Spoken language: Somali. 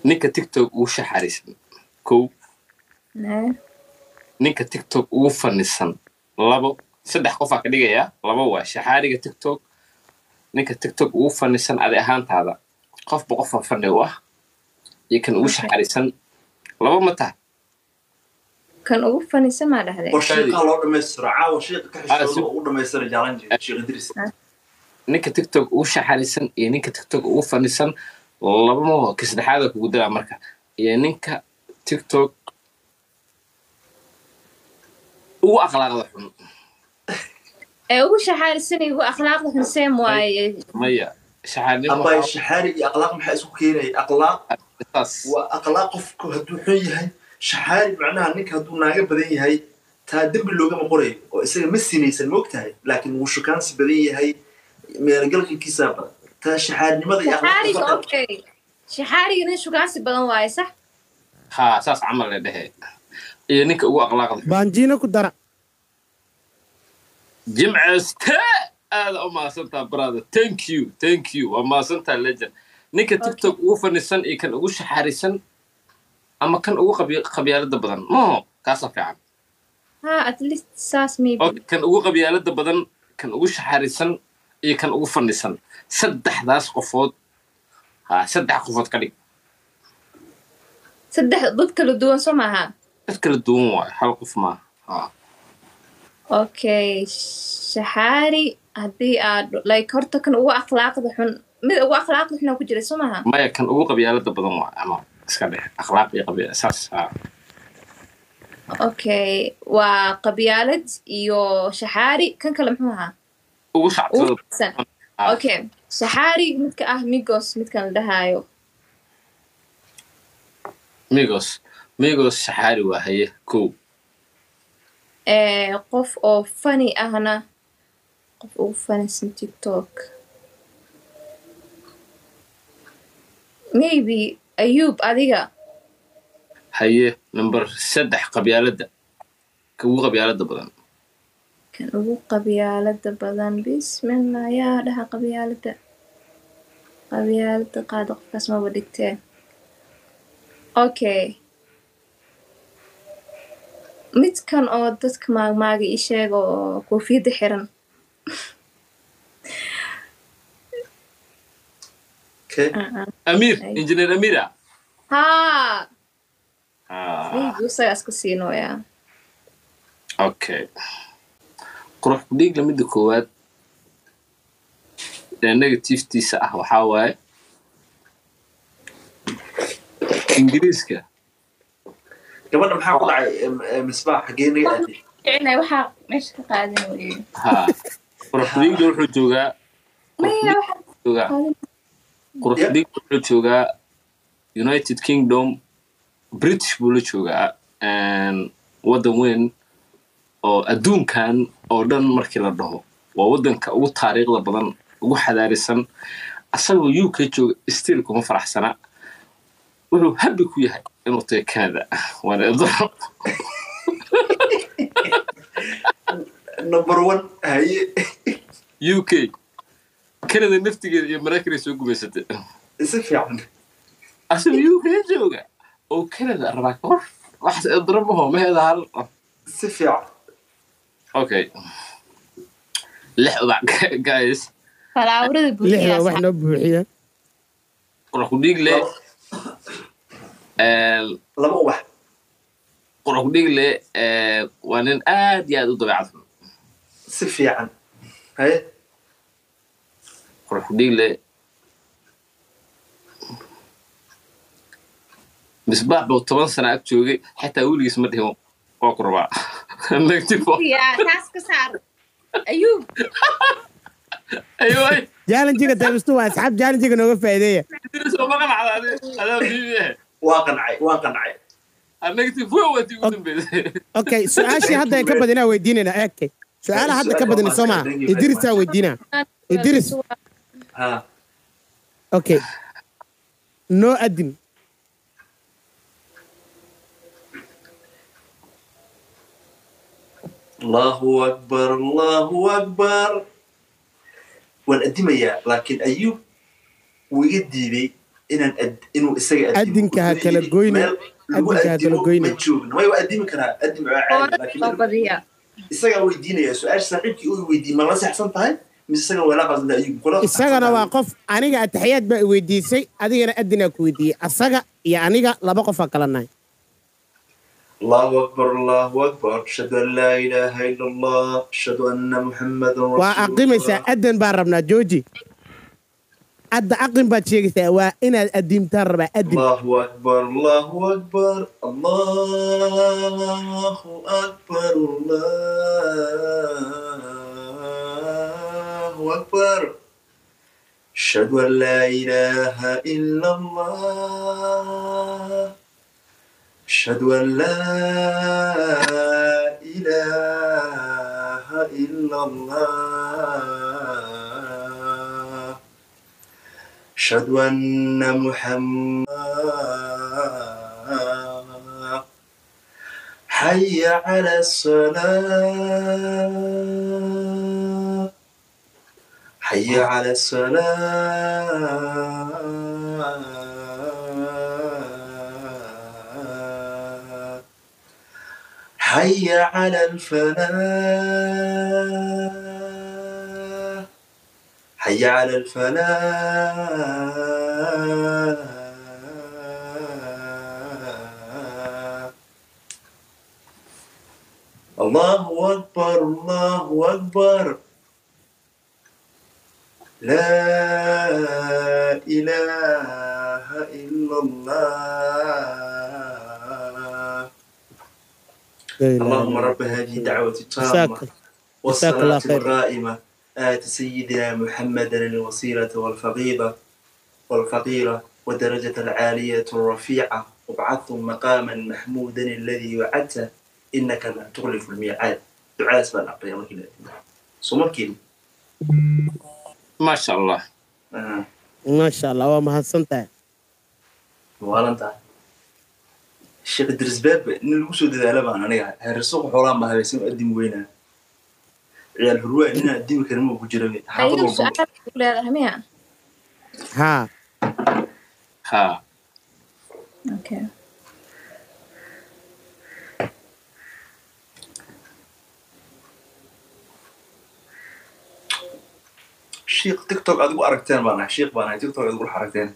ninka TikTok uu shaxarisan kow ninka TikTok uu fanisan labo saddex qof ka dhigaya labo waa shaxariga TikTok ninka TikTok uu fanisan adi ahaantaada qofba qof fani u ah iyo kan uu shaxarisan labo mata kan ugu fanisan ma dhahdeen وشيقة لو دميستر عاو شيقة كحشود او دميستر جالنجي شيق ادريس ninka TikTok uu shaxarisan iyo ninka TikTok uu fanisan laba ma ka saddexaad ku gudaa marka iyo ninka TikTok uu akhlaaqda xun ugu shaxarisan ugu akhlaaqda xun same waaye maya shaxarnimo aba shaxari iyo akhlaaq maxay isku keenay akhlaaq taas waa akhlaaq qofku haduu xun yahay shaxari macnaha ninka haduu naaga badan yahay taa dambi loogama qoray oo isaga ma sinaysan moogtahay laakiin uu shukaansi badan yahay meel galkiisa badan taa shaxarnimada iyo akhlaaqda okay shaxariga nin shukaansi badan waaye sax ha saas amal leedahay iyo ninka ugu akhlaaqda baanjiina ku dara jimcasta aad u maasanta brother thank you waa maasanta legend ninka TikTok ugu fanisan iyo kan ugu shaxarisan ama kan ugu qabyaalada badan no kaas fiican at least saas maybe kan ugu qabyaalada badan kan ugu shaxarisan iyo kan ugu fanisan saddexdaas qofood saddex qofood ka dhig saddex dad kala duwan soo maaha dad kala duwan waa hal qof ma okay shaxari haddii aad like horta kan ugu akhlaaqda xun mid ugu akhlaaqda xun ku jira soo maaha maya kan ugu qabyaalada badan waa ama iska dheh akhlaaq iyo qabyaal saas okay waa qabyaalad iyo shaxari kan kale muxuu ahaa ugu shacabtada okay shaxari midka Migos midkan la dhahayo Migos shaxari waa haye kow qof oo funny ahna qof ugu fanisan TikTok maybe Ayub adiga haye number 3 qabyaalada ka ugu qabyaalada badan kan ugu qabyaalada badan bismillah yaa dhaha qabyaalada qaado qofkaas ma wadigtee okay midkan oo dadka maagmaaga ii sheego oo koofiyada xiran Amir engineer Amira maybe usagas ku siinoyaa okay qurux dhiig la mid koowaad negativetiisa waxaa waaye ingiriiska gabadha maxaa ku dhacay misbaax xageeniga aadi inay waxa meesha ka qaadan weeyay qurux dhiig wuxuu joogaa qurux dhiig wuxuu joogaa United Kingdom British buu la joogaa wadan weyn oo adduunkan oo dhan markii la dhaho waa wadanka ugu taariikhda badan ugu xadaarisan asagoo UK jooga still kuma faraxsana wuxuu happy ku yahay inuu tahay Canada waana idro number 1 haye UK Canada naftigeeda iyo Mareykanka soo gubaysatay si fiican asagoo UK jooga oo Canada rabaa kor wax idro ma heeda hal si fiican okay lixda guys falaawrada buuxiya wax noo buuxiya qurux dhiig le laba wax qurux dhiig le waa nin aad iyo aad u dabeecad si fiican haye qurux dhiig le misbaax buu 10 sano ag joogay xitaa weligiis ma dhihin waa ku rabaa يا ناس كسر أيوب أيوة جالنجيك تابستو أصحاب جالنجيك نوقف فايدية واقنعي أوكي سؤال هذا كبدنا ويدينا أوكي سؤال هذا كبدنا سمع إدريس ويدينا إدريس ها أوكي نو أدم الله أكبر الله أكبر والأدمية لكن أيوب ويدي لي inuu isaga adinka ha kala goyni adinka ha kala goyni ma joogno way adimi karaa adim caadi laakiin isaga weydiinaya su'aasha saaxiibkii uu weydiiyay ma la saxsan tahay mise isaga wala qasda ayuu kula isagana waa qof aniga ataxiyaad baa weydiisay adigana adina ku weydiiyay asaga iyo aniga laba qof kala nahay الله أكبر أشهد أن لا إله إلا الله أشهد أن محمد رسول الله وأقيم أدن باربنا جوجي أد أقيم باتشيك وإن أديم تربى أدم الله أكبر الله أكبر الله أكبر الله أكبر أشهد أن لا إله إلا الله أشهد أن لا إله إلا الله أشهد أن محمد حي على الصلاة حي على الصلاة حي على الفلاح حي على الفلاح الله أكبر الله أكبر لا إله إلا الله اللهم رب هذه الدعوة التامة والصلاة القائمة آت سيدنا محمدا الوسيلة والفضيلة ودرجة العالية الرفيعة وابعثه مقاما محمودا الذي وعدته إنك لا تخلف الميعاد دعاء اسمع العقل وكذا صومك ما شاء الله ما شاء الله وما حسنتها ولا انت الشيخ درس باب إن الوسود إذا لبعنا أنا هالرسوق حرام ما هيسمى قديم وينه عيال الرواء إننا قديم كلمة بجرمي أيوة سؤال ولا هميها ها أوكي الشيخ تيك توك أدقوا أركتين بانا الشيخ بانا تيك توك أدقوا حركتين